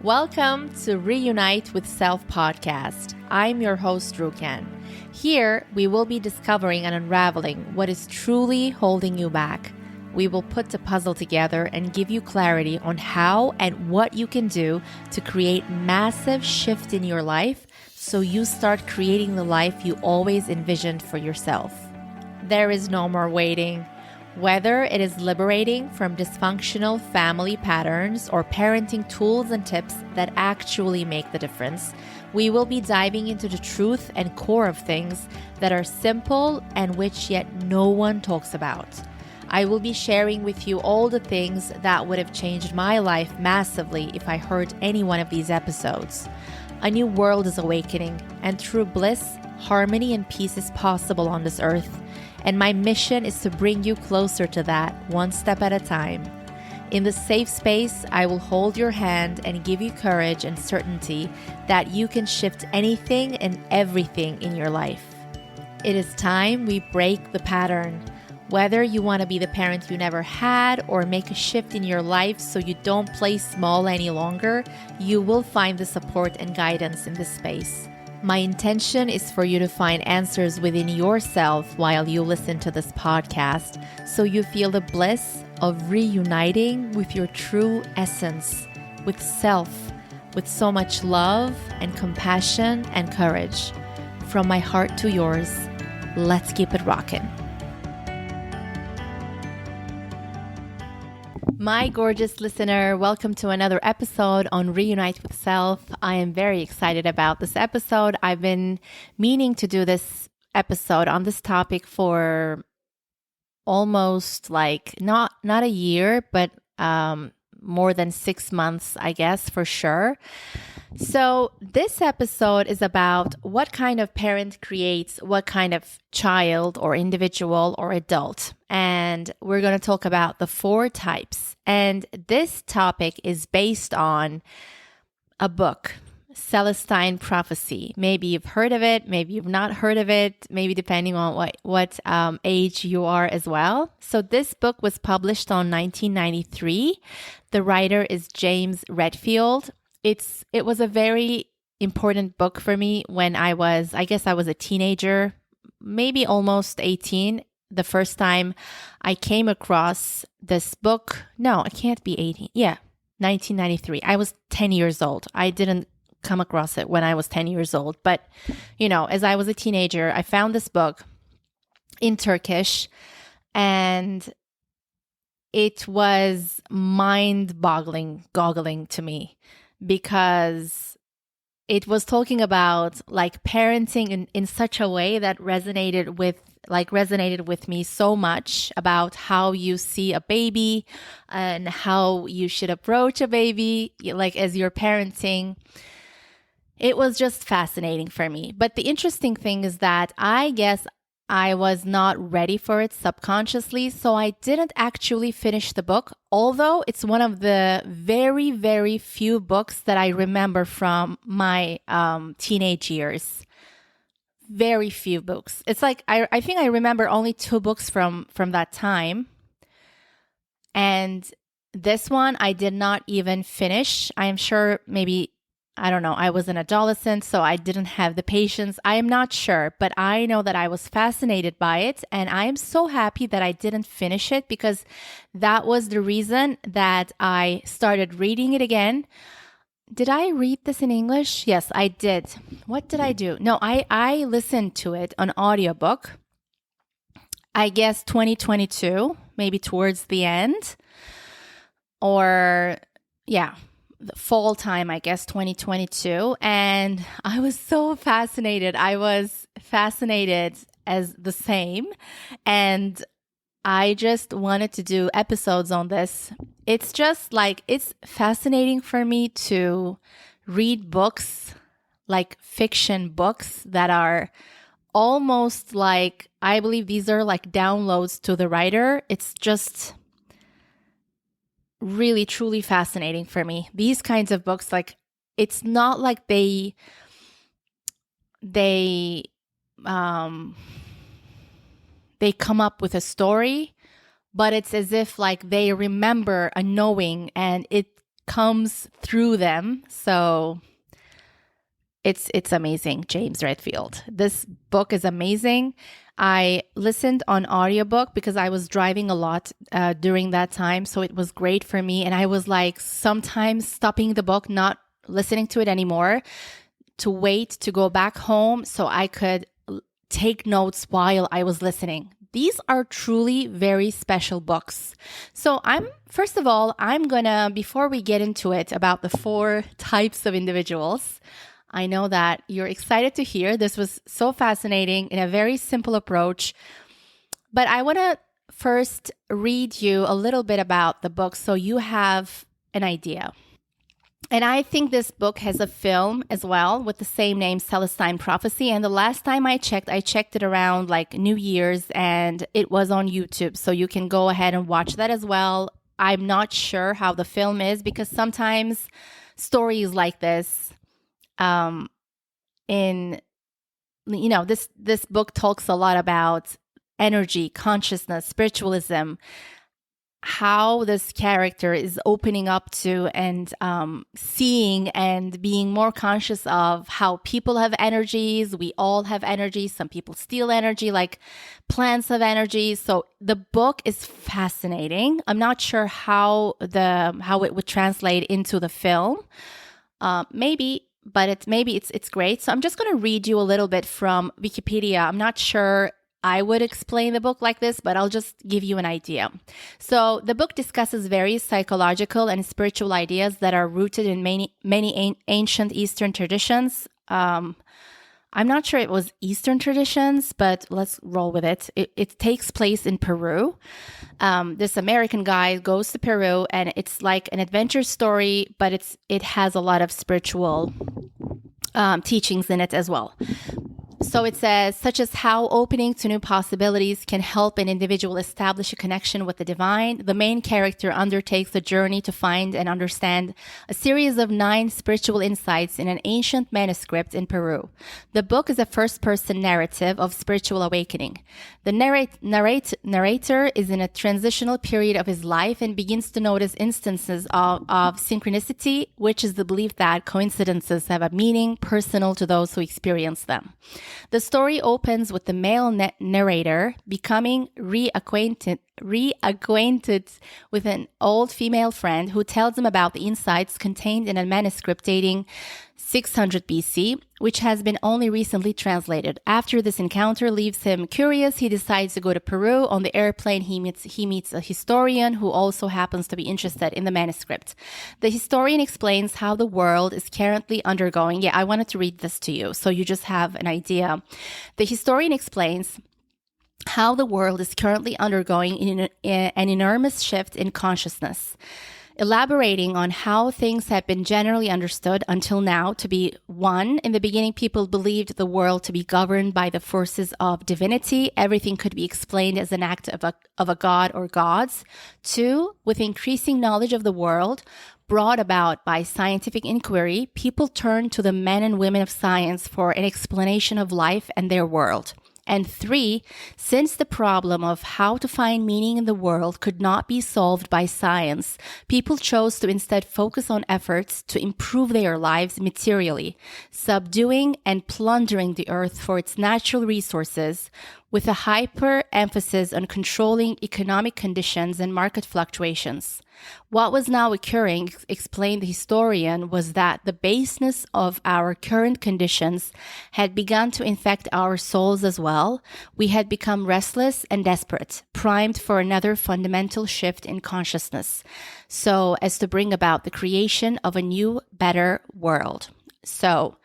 Welcome to Reunite with Self podcast. I'm your host, Rukan. Here, we will be discovering and unraveling what is truly holding you back. We will put the puzzle together and give you clarity on how and what you can do to create massive shift in your life so you start creating the life you always envisioned for yourself. There is no more waiting. Whether it is liberating from dysfunctional family patterns or parenting tools and tips that actually make the difference, we will be diving into the truth and core of things that are simple and which yet no one talks about. I will be sharing with you all the things that would have changed my life massively if I heard any one of these episodes. A new world is awakening, and true bliss, harmony, and peace is possible on this earth. And my mission is to bring you closer to that, one step at a time. In this safe space, I will hold your hand and give you courage and certainty that you can shift anything and everything in your life. It is time we break the pattern. Whether you want to be the parent you never had or make a shift in your life so you don't play small any longer, you will find the support and guidance in this space. My intention is for you to find answers within yourself while you listen to this podcast, so you feel the bliss of reuniting with your true essence, with self, with so much love and compassion and courage. From my heart to yours, let's keep it rockin'. My gorgeous listener, welcome to another episode on Reunite with Self. I am very excited about this episode. I've been meaning to do this episode on this topic for almost not a year, but more than 6 months, I guess, for sure. So this episode is about what kind of parent creates what kind of child or individual or adult. And we're going to talk about the 4 types. And this topic is based on a book, Celestine Prophecy. Maybe you've heard of it, maybe you've not heard of it, maybe depending on what age you are as well. So this book was published on 1993. The writer is James Redfield. It was a very important book for me when I was a teenager, maybe almost 18. The first time I came across this book, no, I can't be 18. Yeah, 1993. I was 10 years old. I didn't come across it when I was 10 years old. But, as I was a teenager, I found this book in Turkish, and it was mind-boggling to me, because it was talking about parenting in such a way that resonated with me so much, about how you see a baby and how you should approach a baby, as you're parenting. It was just fascinating for me. But the interesting thing is that I guess I was not ready for it subconsciously, so I didn't actually finish the book, although it's one of the very, very few books that I remember from my teenage years. Very few books. It's I think I remember only 2 books from that time. And this one I did not even finish. I am sure I don't know, I was an adolescent, so I didn't have the patience. I am not sure, but I know that I was fascinated by it, and I am so happy that I didn't finish it, because that was the reason that I started reading it again. Did I read this in English? Yes, I did. What did I do? No, I listened to it on audiobook, I guess 2022, maybe towards the end, or yeah, the fall time, I guess 2022. And I was so fascinated. I was fascinated as the same. And I just wanted to do episodes on this. It's just it's fascinating for me to read books, fiction books that are almost I believe these are downloads to the writer. It's just really, truly fascinating for me. These kinds of books, it's not like they come up with a story, but it's as if they remember a knowing, and it comes through them. So it's amazing, James Redfield. This book is amazing. I listened on audiobook because I was driving a lot during that time. So it was great for me. And I was like sometimes stopping the book, not listening to it anymore, to wait to go back home so I could take notes while I was listening. These are truly very special books. So first of all, I'm gonna, before we get into it about the 4 types of individuals, I know that you're excited to hear. This was so fascinating in a very simple approach. But I want to first read you a little bit about the book so you have an idea. And I think this book has a film as well with the same name, Celestine Prophecy. And the last time I checked it around like New Year's, and it was on YouTube. So you can go ahead and watch that as well. I'm not sure how the film is because sometimes stories like this, this book talks a lot about energy, consciousness, spiritualism, how this character is opening up to and seeing and being more conscious of how people have energies. We all have energy. Some people steal energy, like plants have energy. So the book is fascinating. I'm not sure how it would translate into the film. Maybe it's great. So I'm just going to read you a little bit from Wikipedia. I'm not sure I would explain the book like this, but I'll just give you an idea. So the book discusses various psychological and spiritual ideas that are rooted in many ancient Eastern traditions. I'm not sure it was Eastern traditions, but let's roll with it. It takes place in Peru. This American guy goes to Peru, and it's like an adventure story, but it has a lot of spiritual teachings in it as well. So it says, such as how opening to new possibilities can help an individual establish a connection with the divine. The main character undertakes a journey to find and understand a series of 9 spiritual insights in an ancient manuscript in Peru. The book is a first-person narrative of spiritual awakening. The narrator is in a transitional period of his life and begins to notice instances of synchronicity, which is the belief that coincidences have a meaning personal to those who experience them. The story opens with the male narrator becoming reacquainted with an old female friend who tells him about the insights contained in a manuscript dating 600 BC, which has been only recently translated. After this encounter leaves him curious, he decides to go to Peru. On the airplane, he meets a historian who also happens to be interested in the manuscript. The historian explains how the world is currently undergoing. Yeah, I wanted to read this to you, so you just have an idea. The historian explains how the world is currently undergoing an enormous shift in consciousness, elaborating on how things have been generally understood until now to be: 1, in the beginning, people believed the world to be governed by the forces of divinity. Everything could be explained as an act of a god or gods. 2, with increasing knowledge of the world brought about by scientific inquiry, people turned to the men and women of science for an explanation of life and their world. And 3, since the problem of how to find meaning in the world could not be solved by science, people chose to instead focus on efforts to improve their lives materially, subduing and plundering the earth for its natural resources, with a hyper emphasis on controlling economic conditions and market fluctuations. What was now occurring, explained the historian, was that the baseness of our current conditions had begun to infect our souls as well. We had become restless and desperate, primed for another fundamental shift in consciousness, so as to bring about the creation of a new, better world. So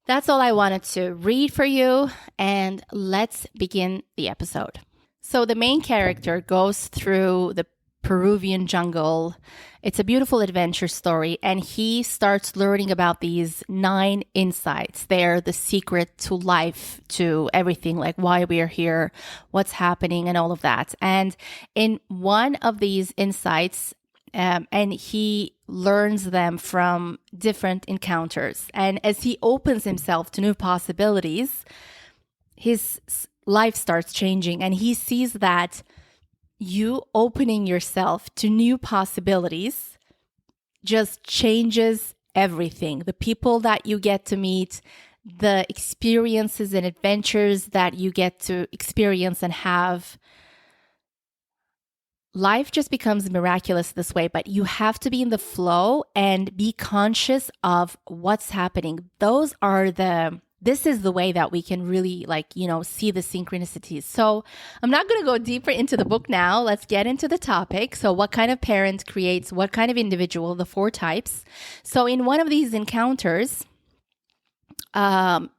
that's all I wanted to read for you, and let's begin the episode. So the main character goes through the Peruvian jungle. It's a beautiful adventure story, and he starts learning about these 9 insights. They're the secret to life, to everything, like why we are here, what's happening, and all of that. And in one of these insights, and he learns them from different encounters. And as he opens himself to new possibilities, his life starts changing, and he sees that you opening yourself to new possibilities just changes everything. The people that you get to meet, the experiences and adventures that you get to experience and have. Life just becomes miraculous this way, but you have to be in the flow and be conscious of what's happening. This is the way that we can really see the synchronicities. So I'm not going to go deeper into the book now. Let's get into the topic. So what kind of parent creates what kind of individual, the 4 types. So in one of these encounters,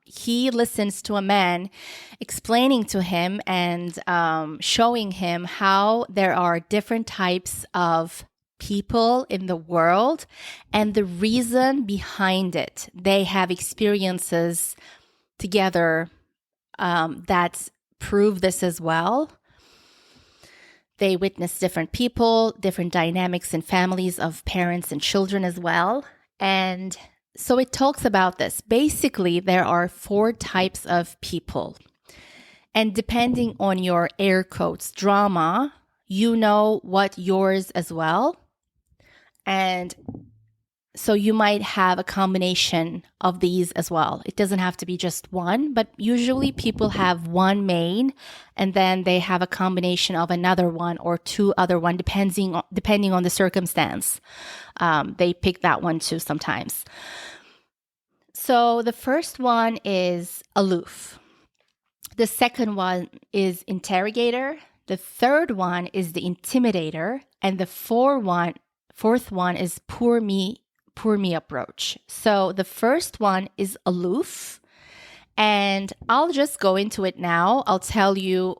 he listens to a man explaining to him and showing him how there are different types of people in the world and the reason behind it. They have experiences together that prove this as well. They witness different people, different dynamics in families of parents and children as well. And so it talks about this. Basically, there are 4 types of people. And depending on your air quotes drama, you know what yours as well. And so you might have a combination of these as well. It doesn't have to be just one, but usually people have one main and then they have a combination of another one or 2 other one, depending on the circumstance. They pick that one too sometimes. So the first one is aloof. The second one is interrogator. The third one is the intimidator. And the fourth one is poor me approach. So the first one is aloof. And I'll just go into it now. I'll tell you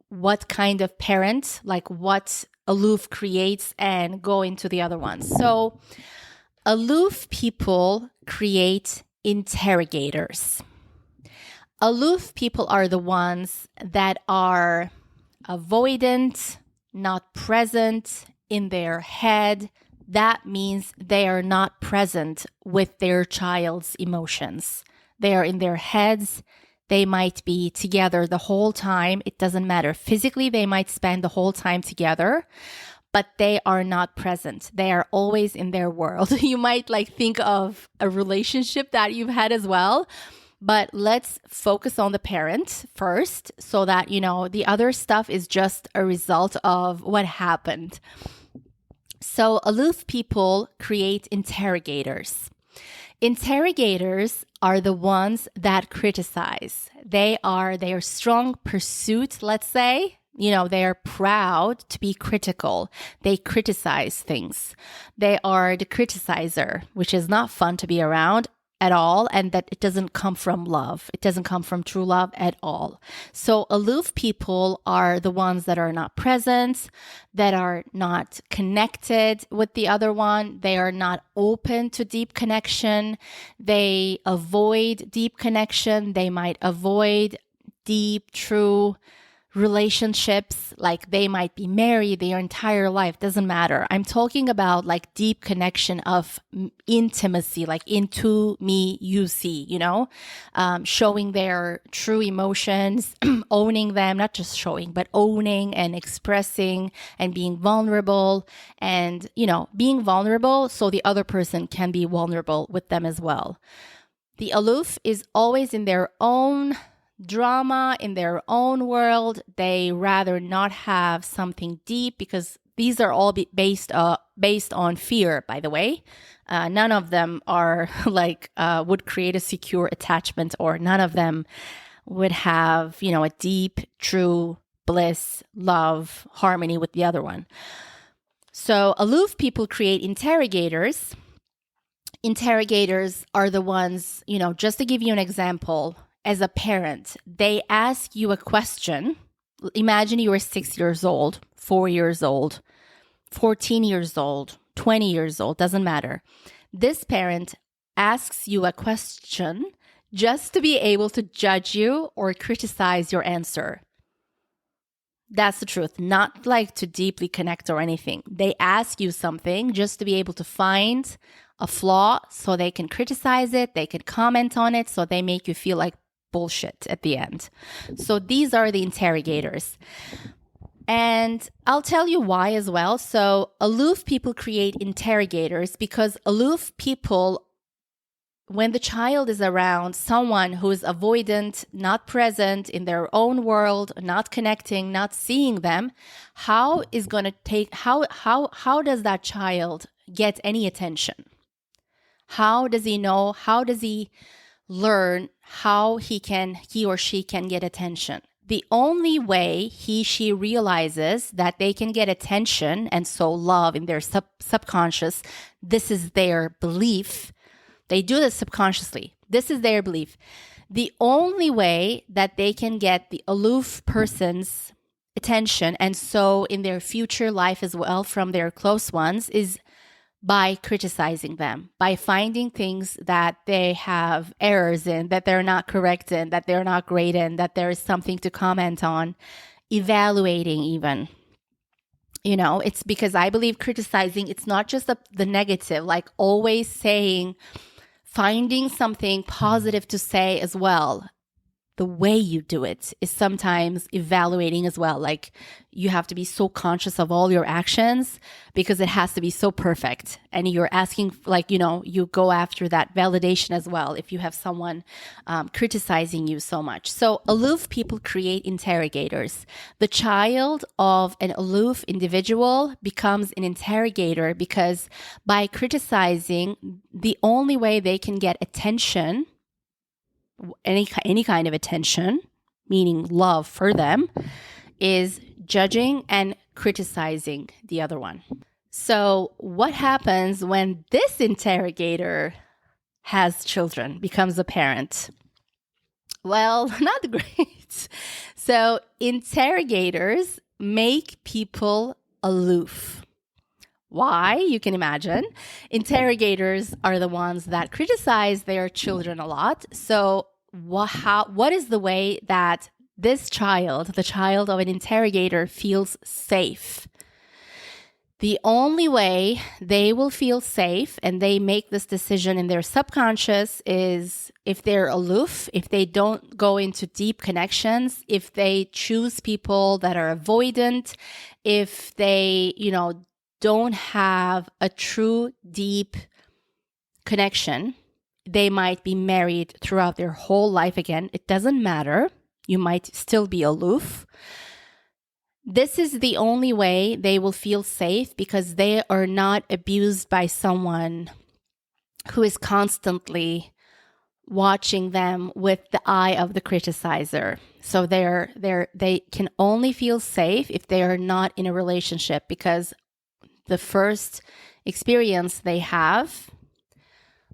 what kind of parent, like what aloof creates, and go into the other ones. So aloof people create interrogators. Aloof people are the ones that are avoidant, not present in their head. That means they are not present with their child's emotions. They are in their heads. They might be together the whole time. It doesn't matter. Physically, they might spend the whole time together, but they are not present. They are always in their world. You might think of a relationship that you've had as well, but let's focus on the parent first so that, the other stuff is just a result of what happened. So aloof people create interrogators. Interrogators are the ones that criticize. They are strong pursuit, let's say. They are proud to be critical. They criticize things. They are the criticizer, which is not fun to be around at all, and that it doesn't come from love. It doesn't come from true love at all. So aloof people are the ones that are not present, that are not connected with the other one. They are not open to deep connection. They avoid deep connection. They might avoid deep, true relationships. Like they might be married their entire life, doesn't matter. I'm talking about deep connection of intimacy, into me, you see, showing their true emotions, owning them, not just showing, but owning and expressing and being vulnerable and, being vulnerable so the other person can be vulnerable with them as well. The aloof is always in their own drama, in their own world. They rather not have something deep because these are all based on fear, by the way. None of them are would create a secure attachment, or none of them would have, a deep, true bliss, love, harmony with the other one. So aloof people create interrogators. Interrogators are the ones, just to give you an example, as a parent, they ask you a question. Imagine you were 6 years old, 4 years old, 14 years old, 20 years old, doesn't matter. This parent asks you a question just to be able to judge you or criticize your answer. That's the truth, not to deeply connect or anything. They ask you something just to be able to find a flaw so they can criticize it, they can comment on it, so they make you feel like bullshit at the end. So these are the interrogators. And I'll tell you why as well. So aloof people create interrogators because aloof people, when the child is around someone who is avoidant, not present in their own world, not connecting, not seeing them, how does that child get any attention? How does he know? How does he learn how he or she can get attention? The only way she realizes that they can get attention and so love in their subconscious, this is their belief. They do this subconsciously. This is their belief. The only way that they can get the aloof person's attention, and so in their future life as well from their close ones, is by criticizing them, by finding things that they have errors in, that they're not correct in, that they're not great in, that there is something to comment on, evaluating even. You know, it's because I believe criticizing, it's not just the negative, like always saying, finding something positive to say as well. The way you do it is sometimes evaluating as well. Like you have to be so conscious of all your actions because it has to be so perfect. And you're asking, like, you know, you go after that validation as well if you have someone criticizing you so much. So aloof people create interrogators. The child of an aloof individual becomes an interrogator because by criticizing, the only way they can get attention, any kind of attention, meaning love for them, is judging and criticizing the other one. So what happens when this interrogator has children, becomes a parent? Well, not great. So interrogators make people aloof. Why? You can imagine. Interrogators are the ones that criticize their children a lot. So what is the way that this child, the child of an interrogator, feels safe? The only way they will feel safe, and they make this decision in their subconscious, is if they're aloof, if they don't go into deep connections, if they choose people that are avoidant, if they, don't have a true deep connection. They might be married throughout their whole life again. It doesn't matter. You might still be aloof. This is the only way they will feel safe because they are not abused by someone who is constantly watching them with the eye of the criticizer. So they can only feel safe if they are not in a relationship, because the first experience they have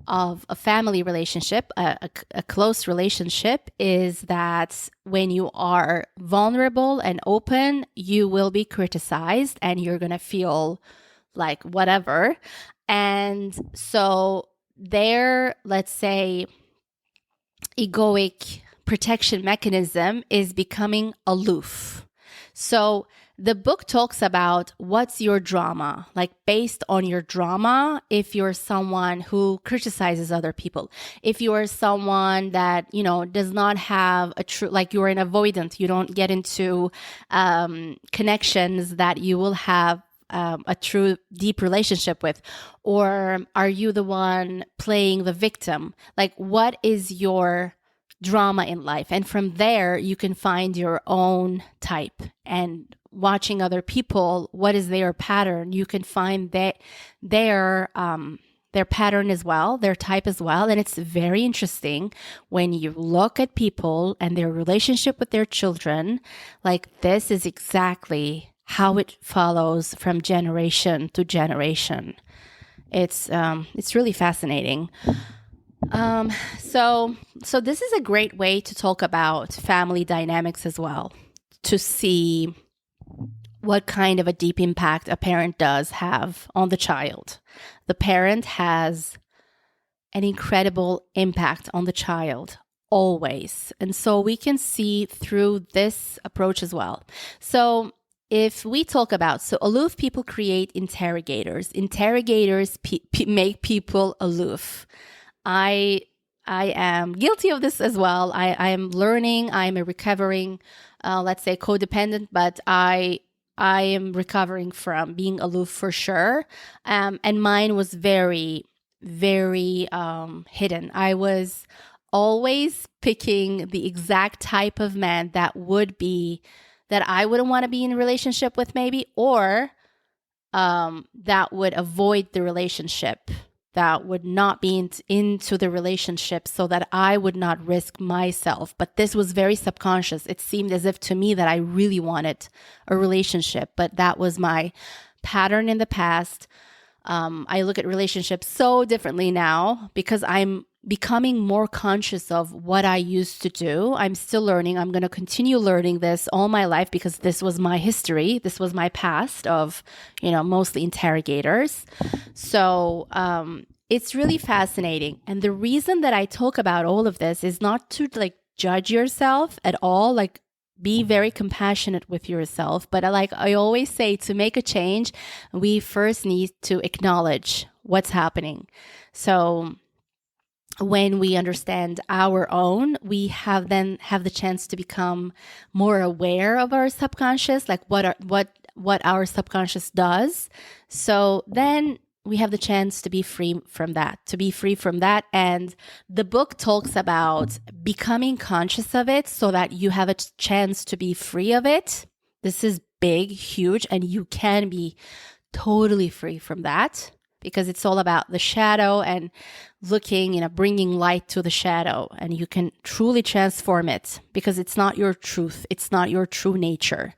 of a family relationship, a close relationship, is that when you are vulnerable and open, you will be criticized and you're going to feel like whatever. And so their, let's say, egoic protection mechanism is becoming aloof. So the book talks about what's your drama, like based on your drama. If you're someone who criticizes other people, if you are someone that, does not have a true, like you're an avoidant, you don't get into connections that you will have a true deep relationship with, or are you the one playing the victim? Like, what is your drama in life? And from there, you can find your own type. And watching other people, what is their pattern? You can find their pattern as well, their type as well. And it's very interesting when you look at people and their relationship with their children. Like, this is exactly how it follows from generation to generation. It's really fascinating. So this is a great way to talk about family dynamics as well, to see what kind of a deep impact a parent does have on the child. The parent has an incredible impact on the child, always. And so we can see through this approach as well. So if we talk about, aloof people create interrogators. Interrogators make people aloof. I am guilty of this as well. I am learning. I'm a recovering, let's say, codependent, but I I am recovering from being aloof for sure. And mine was very, very hidden. I was always picking the exact type of man that I wouldn't want to be in a relationship with, maybe, or that would avoid the relationship, that would not be into the relationship so that I would not risk myself. But this was very subconscious. It seemed as if to me that I really wanted a relationship, but that was my pattern in the past. I look at relationships so differently now because I'm becoming more conscious of what I used to do. I'm still learning. I'm going to continue learning this all my life because this was my history. This was my past of, mostly interrogators. So it's really fascinating. And the reason that I talk about all of this is not to judge yourself at all, be very compassionate with yourself. But I always say, to make a change, we first need to acknowledge what's happening. So when we understand our own, we have the chance to become more aware of our subconscious, what our subconscious does. So then we have the chance to be free from that. And the book talks about becoming conscious of it so that you have a chance to be free of it. This is big, huge, and you can be totally free from that, because it's all about the shadow and bringing light to the shadow, and you can truly transform it, because it's not your truth. It's not your true nature.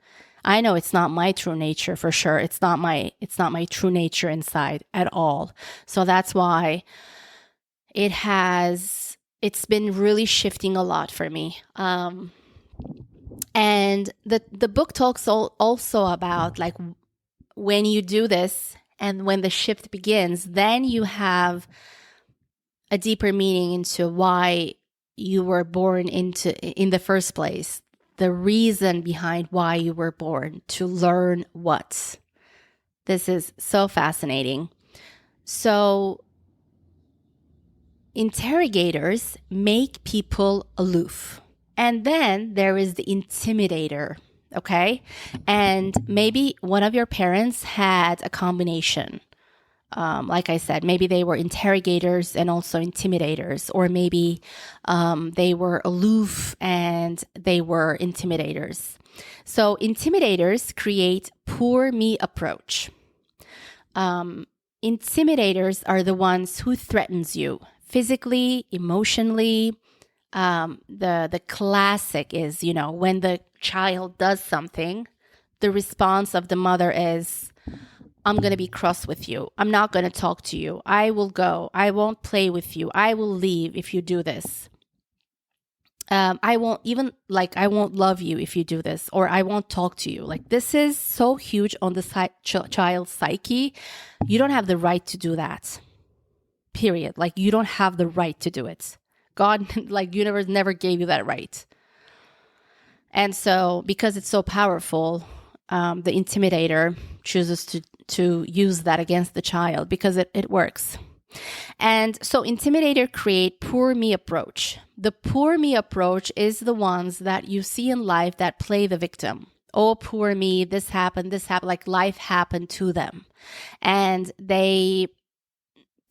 I know it's not my true nature for sure. It's not my true nature inside at all. So that's why it's been really shifting a lot for me. And the book talks also about when you do this and when the shift begins, then you have a deeper meaning into why you were born in the first place. The reason behind why you were born, to learn what. This is so fascinating. So, interrogators make people aloof. And then there is the intimidator, okay? And maybe one of your parents had a combination. Like I said, maybe they were interrogators and also intimidators, or maybe they were aloof and they were intimidators. So intimidators create poor me approach. Intimidators are the ones who threatens you physically, emotionally. The classic is, when the child does something, the response of the mother is, I'm going to be cross with you. I'm not going to talk to you. I will go. I won't play with you. I will leave if you do this. I won't love you if you do this, or I won't talk to you. This is so huge on the child's psyche. You don't have the right to do that. Period. You don't have the right to do it. God, universe never gave you that right. And so, because it's so powerful, the intimidator chooses to use that against the child because it works. And so intimidator create poor me approach. The poor me approach is the ones that you see in life that play the victim. Oh, poor me, this happened, life happened to them. And they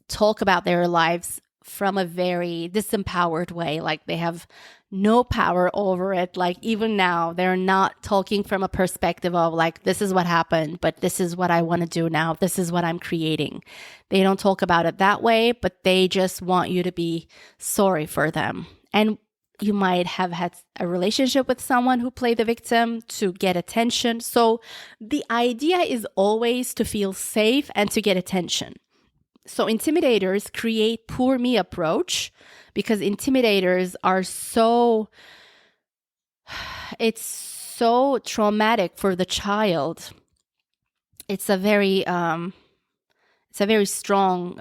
talk about their lives from a very disempowered way, they have no power over it. Even now, they're not talking from a perspective of this is what happened, but this is what I want to do now. This is what I'm creating. They don't talk about it that way, but they just want you to be sorry for them. And you might have had a relationship with someone who played the victim to get attention. So the idea is always to feel safe and to get attention. So intimidators create poor me approach, because intimidators are it's so traumatic for the child. It's a very strong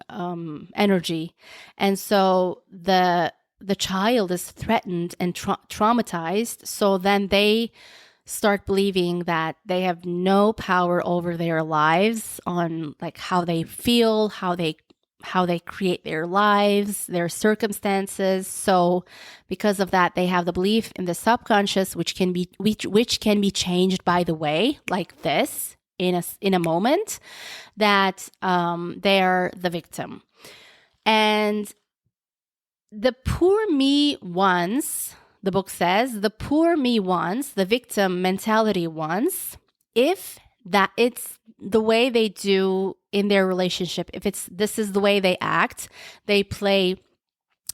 energy. And so the child is threatened and traumatized. So then they start believing that they have no power over their lives, on how they feel, how they how they create their lives, their circumstances. So because of that, they have the belief in the subconscious, which can be changed, by the way, like this in a moment, that they're the victim. And the poor me ones, the book says, the poor me ones, the victim mentality ones, if that it's the way they do in their relationship, if this is the way they act, they play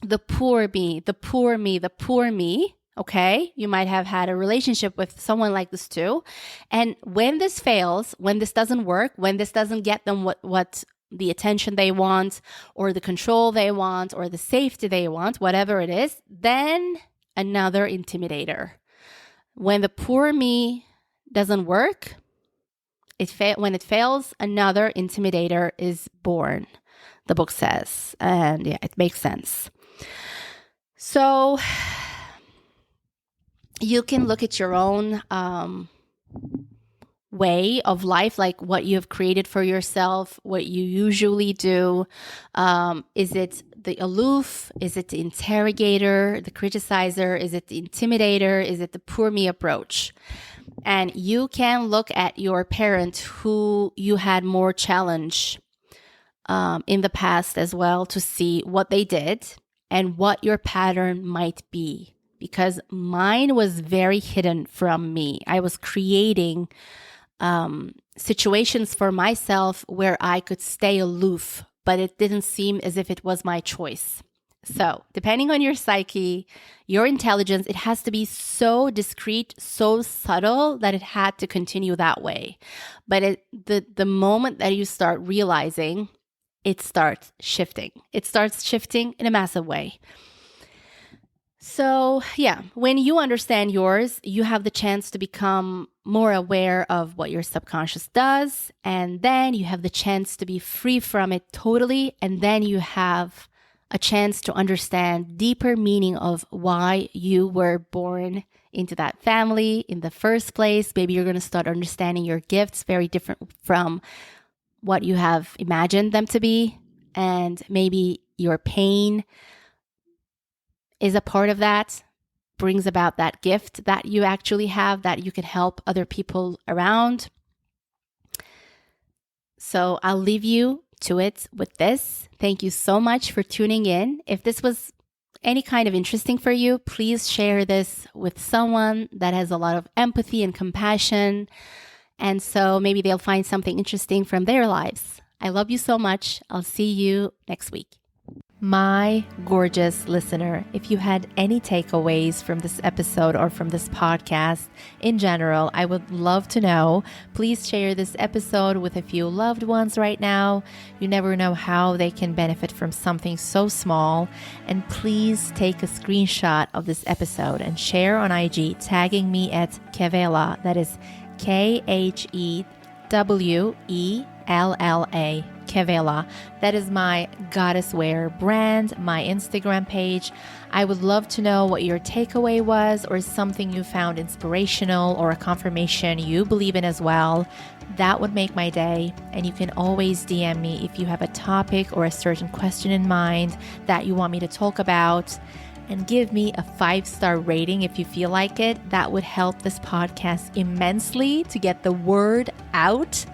the poor me, the poor me, the poor me. Okay, you might have had a relationship with someone like this too. And when this fails, when this doesn't work, when this doesn't get them what the attention they want, or the control they want, or the safety they want, whatever it is, then another intimidator. When the poor me doesn't work, when it fails, another intimidator is born, the book says. And yeah, it makes sense. So you can look at your own way of life, like what you have created for yourself, what you usually do. Is it the aloof? Is it the interrogator, the criticizer? Is it the intimidator? Is it the poor me approach? And you can look at your parent who you had more challenge in the past as well, to see what they did and what your pattern might be. Because mine was very hidden from me. I was creating situations for myself where I could stay aloof, but it didn't seem as if it was my choice. So depending on your psyche, your intelligence, it has to be so discreet, so subtle that it had to continue that way. But the moment that you start realizing, it starts shifting. It starts shifting in a massive way. So yeah, when you understand yours, you have the chance to become more aware of what your subconscious does. And then you have the chance to be free from it totally. And then you have a chance to understand deeper meaning of why you were born into that family in the first place. Maybe you're going to start understanding your gifts very different from what you have imagined them to be. And maybe your pain is a part of that, brings about that gift that you actually have, that you can help other people around. So I'll leave you to it with this. Thank you so much for tuning in. If this was any kind of interesting for you, please share this with someone that has a lot of empathy and compassion. And so maybe they'll find something interesting from their lives. I love you so much. I'll see you next week. My gorgeous listener, if you had any takeaways from this episode or from this podcast in general, I would love to know. Please share this episode with a few loved ones right now. You never know how they can benefit from something so small. And please take a screenshot of this episode and share on IG, tagging me at Khewella. That is Khewella. Khewella. That is my goddess wear brand, my Instagram page. I would love to know what your takeaway was, or something you found inspirational, or a confirmation you believe in as well. That would make my day. And you can always DM me if you have a topic or a certain question in mind that you want me to talk about. And give me a 5-star rating if you feel like it. That would help this podcast immensely to get the word out.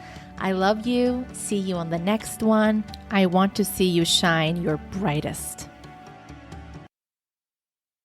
I love you. See you on the next one. I want to see you shine your brightest.